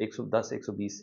110-120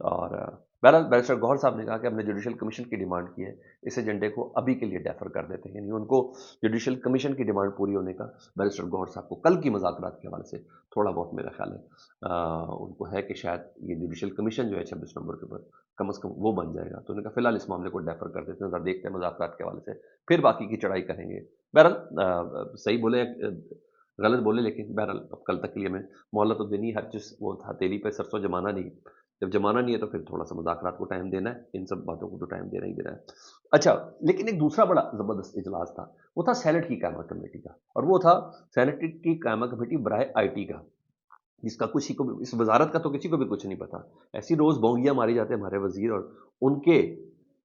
اور بہرحال بیرسٹر گوہر صاحب نے کہا کہ ہم نے جوڈیشل کمیشن کی ڈیمانڈ کی ہے، اس ایجنڈے کو ابھی کے لیے ڈیفر کر دیتے ہیں، یعنی ان کو جوڈیشل کمیشن کی ڈیمانڈ پوری ہونے کا بیرسٹر گوہر صاحب کو کل کی مذاکرات کے حوالے سے تھوڑا بہت میرا خیال ہے ان کو ہے کہ شاید یہ جوڈیشل کمیشن جو ہے 26 نومبر کے اوپر کم از کم وہ بن جائے گا، تو انہوں نے کہا فی الحال اس معاملے کو ڈیفر کر دیتے ہیں، ذرا دیکھتے ہیں مذاکرات کے حوالے سے پھر باقی کی چڑھائی کریں گے۔ بہرحال صحیح بولے غلط بولے، لیکن بہرحال اب کل تک کے لیے میں مہلت تو دینی، ہر چیز وہ تھا تیلی پہ سرسوں جمانا نہیں، جب جمانا نہیں ہے تو پھر تھوڑا سا مذاکرات کو ٹائم دینا ہے، ان سب باتوں کو تو ٹائم دینا ہی دینا ہے۔ اچھا، لیکن ایک دوسرا بڑا زبردست اجلاس تھا، وہ تھا سینٹ کی قائمہ کمیٹی کا، اور وہ تھا سینٹ کی قائمہ کمیٹی برائے آئی ٹی کا، جس کا کسی کو بھی، اس وزارت کا تو کسی کو بھی کچھ نہیں پتا، ایسی روز بونگیاں ماری جاتے ہیں ہمارے وزیر اور ان کے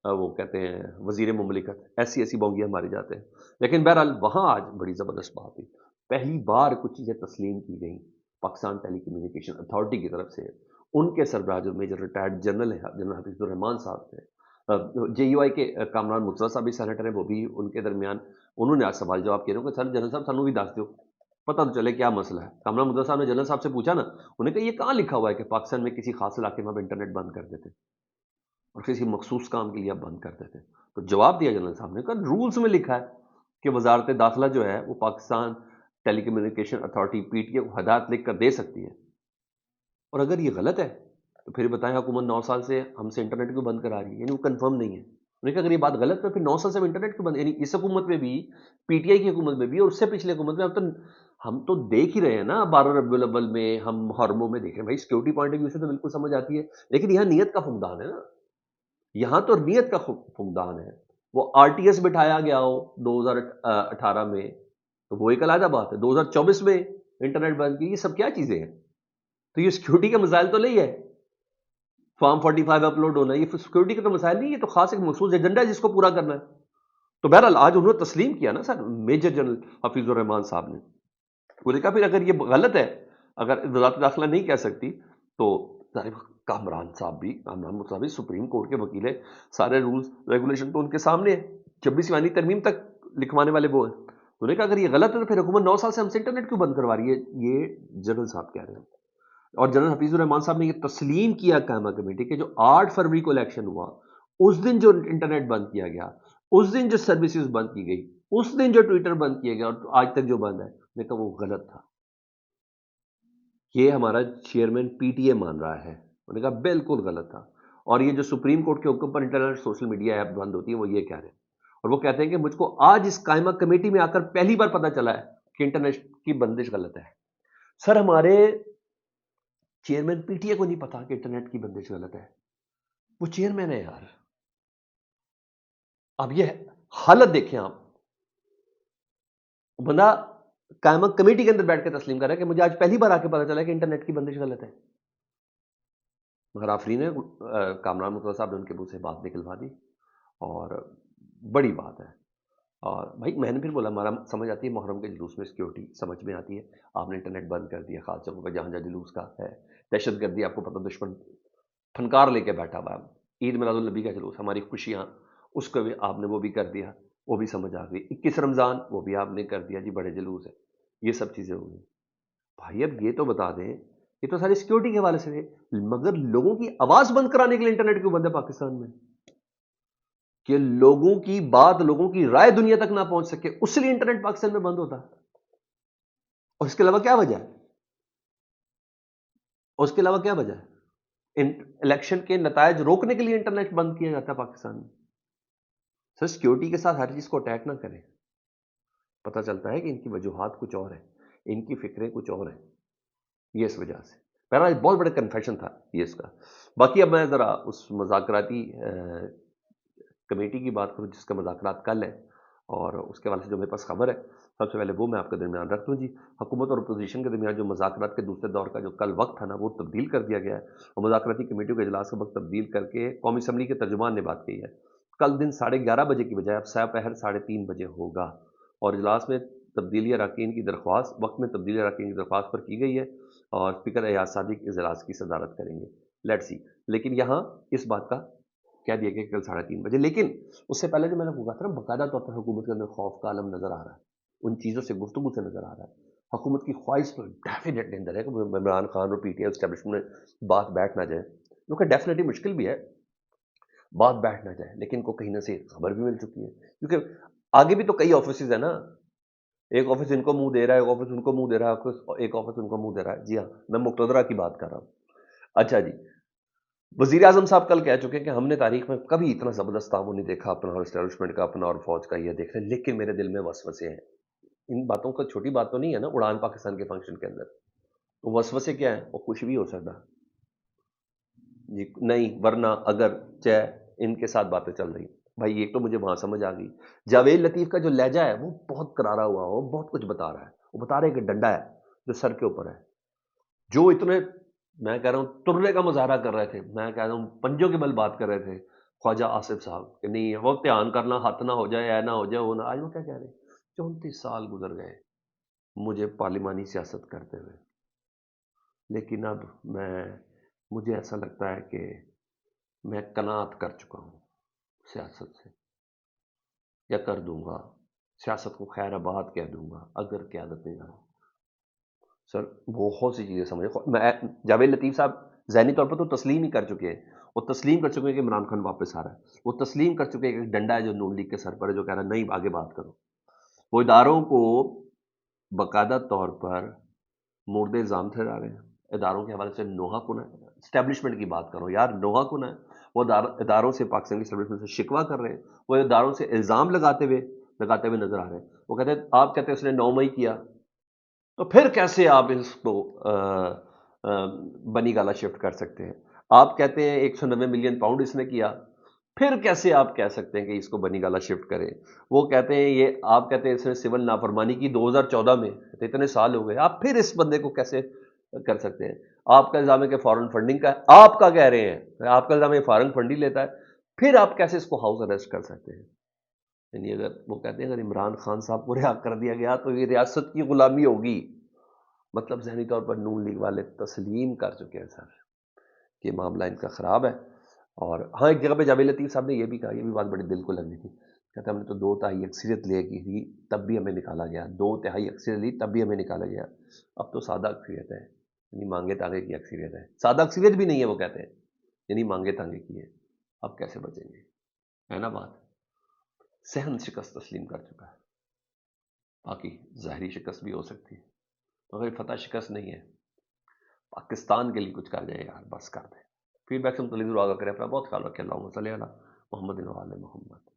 وہ کہتے ہیں وزیر مملکت، ایسی ایسی بونگیاں ماری جاتے ہیں، لیکن بہرحال وہاں آج بڑی زبردست بات ہوئی، پہلی بار کچھ چیزیں تسلیم کی گئیں پاکستان ٹیلی کمیونیکیشن اتھارٹی کی طرف سے، ان کے سربراہ جو میجر ریٹائرڈ جنرل ہیں جنرل حفیظ الرحمان صاحب تھے، جے یو آئی کے کامران مرتضیٰ صاحب بھی سینیٹر ہیں، وہ بھی ان کے درمیان انہوں نے آج سوال جواب کیے کہ سر جنرل صاحب سانوں بھی دس دو پتہ تو چلے کیا مسئلہ ہے۔ کامران مرتضیٰ صاحب نے جنرل صاحب سے پوچھا نا، انہوں نے کہا یہ کہاں لکھا ہوا ہے کہ پاکستان میں کسی خاص علاقے میں آپ انٹرنیٹ بند کر دیتے اور کسی مخصوص کام کے لیے آپ بند کر دیتے؟ تو جواب دیا جنرل صاحب نے، کہا رولز میں لکھا ہے کہ وزارت داخلہ جو ہے وہ Pakistan Telecommunication Authority P T A کو ہدایت لکھ کر دے سکتی ہے، اور اگر یہ غلط ہے تو پھر بتائیں حکومت 9 سال سے ہم سے انٹرنیٹ کیوں بند کرا رہی ہے، یعنی وہ کنفرم نہیں ہے۔ انہوں نے کہا اگر یہ بات غلط ہے پھر 9 سال سے ہم انٹرنیٹ کیوں بند، یعنی اس حکومت میں بھی، پی ٹی آئی کی حکومت میں بھی اور اس سے پچھلے حکومت میں، اب تو ہم تو دیکھ ہی رہے ہیں نا 12 ربیع الاول میں ہم محرموں میں دیکھ رہے ہیں، بھائی سیکورٹی پوائنٹ آف ویو سے تو بالکل سمجھ آتی ہے، لیکن یہاں نیت کا فقدان ہے نا، یہاں تو نیت کا فقدان ہے۔ وہ آر ٹی ایس بٹھایا گیا ہو 2018 میں تو وہ ایک علیحدہ بات ہے، 2024 میں انٹرنیٹ بند کی، یہ سب کیا چیزیں ہیں؟ تو یہ سیکورٹی کا مسائل تو نہیں ہے، فارم 45 اپلوڈ ہونا، یہ سیکورٹی کا تو مسائل نہیں ہے، تو خاص ایک مخصوص ایجنڈا ہے جس کو پورا کرنا ہے۔ تو بہرحال آج انہوں نے تسلیم کیا نا سر میجر جنرل حفیظ الرحمان صاحب نے، انہوں نے کہا پھر اگر یہ غلط ہے، اگر وزارت داخلہ نہیں کہہ سکتی تو کامران صاحب بھی، کامران صاحب بھی سپریم کورٹ کے وکیل ہیں، سارے رولز ریگولیشن تو ان کے سامنے ہیں، 26ویں ترمیم تک لکھوانے والے وہ ہیں۔ انہوں نے کہا اگر یہ غلط ہے تو پھر حکومت 9 سال سے ہم سے انٹرنیٹ کیوں بند کروا رہی ہے؟ یہ جنرل صاحب کہہ رہے ہیں، اور جنرل حفیظ الرحمان صاحب نے یہ تسلیم کیا قائمہ کمیٹی کہ جو 8 فروری کو الیکشن ہوا اس دن جو انٹرنیٹ بند کیا گیا، اس دن جو سروسز بند کی گئی، اس دن جو ٹویٹر بند کیا گیا اور آج تک جو بند ہے، میں کہا وہ غلط تھا، یہ ہمارا چیئرمین پی ٹی اے مان رہا ہے، انہوں نے کہا بالکل غلط تھا، اور یہ جو سپریم کورٹ کے حکم پر انٹرنیٹ سوشل میڈیا ایپ بند ہوتی ہے وہ یہ کہہ رہے ہیں، اور وہ کہتے ہیں کہ مجھ کو آج اس قائمہ کمیٹی میں آ کر پہلی بار پتا چلا ہے کہ انٹرنیٹ کی بندش غلط ہے۔ سر ہمارے چیئرمین پی ٹی اے کو نہیں پتا کہ انٹرنیٹ کی بندش غلط ہے، وہ چیئرمین ہے یار۔ اب یہ حالت دیکھیں آپ، بندہ قائمہ کمیٹی کے اندر بیٹھ کے تسلیم کر رہا ہے کہ مجھے آج پہلی بار آ کے پتا چلا کہ انٹرنیٹ کی بندش غلط ہے، مگر آفرین ہے کامران مرتضیٰ صاحب نے ان کے منہ سے بات نکلوا دی، اور بڑی بات ہے۔ اور بھائی میں نے پھر بولا ہمارا سمجھ آتی ہے محرم کے جلوس میں سیکورٹی سمجھ میں آتی ہے، آپ نے انٹرنیٹ بند کر دیا خاص جگہوں پہ جہاں جہاں جلوس کا ہے، دہشت گردی آپ کو پتہ دشمن فنکار لے کے بیٹھا ہوا ہے، عید میلاد النبی کا جلوس ہماری خوشیاں، اس کو بھی آپ نے وہ بھی کر دیا، وہ بھی سمجھ آ گئی، 21 رمضان وہ بھی آپ نے کر دیا جی بڑے جلوس ہے، یہ سب چیزیں ہو گئی۔ بھائی اب یہ تو بتا دیں، یہ تو ساری سیکورٹی کے حوالے سے ہے، مگر لوگوں کی آواز بند کرانے کے لیے انٹرنیٹ کیوں بند ہے پاکستان میں؟ کہ لوگوں کی بات، لوگوں کی رائے دنیا تک نہ پہنچ سکے، اس لیے انٹرنیٹ پاکستان میں بند ہوتا ہے، اور اس کے علاوہ کیا وجہ ہے؟ اور اس کے علاوہ کیا وجہ ہے؟ الیکشن کے نتائج روکنے کے لیے انٹرنیٹ بند کیا جاتا ہے پاکستان میں۔ سر سیکورٹی کے ساتھ ہر چیز کو اٹیک نہ کریں، پتہ چلتا ہے کہ ان کی وجوہات کچھ اور ہیں، ان کی فکریں کچھ اور ہیں، یہ اس وجہ سے بہرحال بہت بڑا کنفیشن تھا یہ اس کا۔ باقی اب میں ذرا اس مذاکراتی کمیٹی کی بات کروں جس کا مذاکرات کل ہے، اور اس کے حوالے سے جو میرے پاس خبر ہے سب سے پہلے وہ میں آپ کے درمیان رکھ دوں جی۔ حکومت اور اپوزیشن کے درمیان جو مذاکرات کے دوسرے دور کا جو کل وقت تھا نا وہ تبدیل کر دیا گیا ہے، اور مذاکراتی کمیٹیوں کے اجلاس کا وقت تبدیل کر کے قومی اسمبلی کے ترجمان نے بات کہی ہے، کل دن 11:30 بجے کی بجائے اب سہ پہر 3:30 بجے ہوگا، اور اجلاس میں تبدیلی اراکین کی درخواست، وقت میں تبدیلی اراکین کی درخواست پر کی گئی ہے، اور اسپیکر ایاز صادق اجلاس کی صدارت کریں گے، لیٹ سی۔ لیکن یہاں اس بات کا کہہ دیا کہ کل 3:30 بجے، لیکن اس سے پہلے جو میں نے کہا تھا نا باقاعدہ طور پر حکومت کے اندر خوف کا عالم نظر آ رہا ہے، ان چیزوں سے گفتگو سے نظر آ رہا ہے، حکومت کی خواہش تو ڈیفینیٹلی اندر ہے کہ عمران خان اور پی ٹی آئی اسٹیبلشمنٹ میں بات بیٹھ نہ جائے، جو کہ ڈیفینیٹلی مشکل بھی ہے، بات بیٹھ نہ جائے، لیکن ان کو کہیں نہ سے خبر بھی مل چکی ہے، کیونکہ آگے بھی تو کئی آفیسز ہیں نا، ایک آفس ان کو منہ دے رہا ہے، ایک آفس ان کو منہ دے رہا ہے، ایک آفس ان کو منہ دے رہا ہے. جی ہاں، میں مقتدرہ کی بات کر رہا ہوں. اچھا جی، وزیر اعظم صاحب کل کہہ چکے کہ ہم نے تاریخ میں کبھی اتنا زبردست تعاون نہیں دیکھا اپنا اور اسٹیبلشمنٹ کا، اپنا اور فوج کا، یہ دیکھ رہے ہیں، لیکن میرے دل میں وسوسے ہیں. ان باتوں کا چھوٹی بات تو نہیں ہے نا اڑان پاکستان کے فنکشن کے اندر. تو وسوسے کیا ہے؟ وہ کچھ بھی ہو سکتا جی، نہیں ورنہ اگر چہ ان کے ساتھ باتیں چل رہی. بھائی ایک تو مجھے وہاں سمجھ آ گئی، جاوید لطیف کا جو لہجہ ہے وہ بہت کرارا ہوا، وہ بہت کچھ بتا رہا ہے. وہ بتا رہے ہیں کہ ڈنڈا ہے جو سر کے اوپر ہے، جو اتنے، میں کہہ رہا ہوں ترلے کا مظاہرہ کر رہے تھے، میں کہہ رہا ہوں پنجوں کے بل بات کر رہے تھے خواجہ آصف صاحب کہ نہیں وہ دھیان کرنا، ہاتھ نہ ہو جائے، اے نہ ہو جائے، وہ نہ. آج وہ کیا کہہ رہے ہیں؟ 34 سال گزر گئے مجھے پارلیمانی سیاست کرتے ہوئے، لیکن اب مجھے ایسا لگتا ہے کہ میں قناعت کر چکا ہوں سیاست سے، یا کر دوں گا، سیاست کو خیر آباد کہہ دوں گا اگر قیادت میں جاؤں. سر بہت سی چیزیں سمجھے، میں جاوید لطیف صاحب ذہنی طور پر تو تسلیم ہی کر چکے ہیں، وہ تسلیم کر چکے ہیں کہ عمران خان واپس آ رہا ہے، وہ تسلیم کر چکے ہیں کہ ڈنڈا ہے جو نون لیگ کے سر پر ہے، جو کہہ رہا ہے نہیں آگے بات کرو. وہ اداروں کو باقاعدہ طور پر مورد الزام ٹھہرا رہے ہیں، اداروں کے حوالے سے نوحہ کن ہے. اسٹیبلشمنٹ کی بات کرو یار، نوحہ کن ہے. وہ اداروں سے، پاکستان کی اسٹیبلشمنٹ سے شکوہ کر رہے ہیں، وہ اداروں سے الزام لگاتے ہوئے نظر آ رہے ہیں. وہ کہتے ہیں آپ کہتے ہیں اس نے 9 مئی کیا، تو پھر کیسے آپ اس کو بنی گالا شفٹ کر سکتے ہیں؟ آپ کہتے ہیں 190 ملین پاؤنڈ اس نے کیا، پھر کیسے آپ کہہ سکتے ہیں کہ اس کو بنی گالا شفٹ کریں؟ وہ کہتے ہیں یہ، آپ کہتے ہیں اس نے سول نافرمانی کی 2014 میں، تو اتنے سال ہو گئے، آپ پھر اس بندے کو کیسے کر سکتے ہیں؟ آپ کا الزام ہے کہ فارن فنڈنگ کا ہے، آپ کا کہہ رہے ہیں، آپ کا الزام ہے فارن فنڈنگ لیتا ہے، پھر آپ کیسے اس کو ہاؤس اریسٹ کر سکتے ہیں؟ یعنی اگر وہ کہتے ہیں اگر عمران خان صاحب کو رہا کر دیا گیا تو یہ ریاست کی غلامی ہوگی. مطلب ذہنی طور پر نون لیگ والے تسلیم کر چکے ہیں سر کہ معاملہ ان کا خراب ہے. اور ہاں ایک جگہ پہ جاوید لطیف صاحب نے یہ بھی کہا، یہ بھی بات بڑی دل کو لگی تھی، کہتے ہم نے تو 2 تہائی اکثریت لے کی تھی تب بھی ہمیں نکالا گیا، 2 تہائی اکثریت لی تب بھی ہمیں نکالا گیا، اب تو سادہ اکثریت ہے، یعنی مانگے تانگے کی اکثریت ہے. سادہ اکثریت بھی نہیں ہے وہ کہتے ہیں، یعنی مانگے تانگے کی ہے. اب کیسے بچیں گے؟ ہے نا بات. صحن شکست تسلیم کر چکا ہے، باقی ظاہری شکست بھی ہو سکتی ہے، مگر فتح شکست نہیں ہے. پاکستان کے لیے کچھ کر جائے یار، بس کر دیں. فیڈ بیک سے متعلق ضرور آگاہ کریں. اپنا بہت خیال رکھیں. اللہم صلی علی محمد و آل محمد.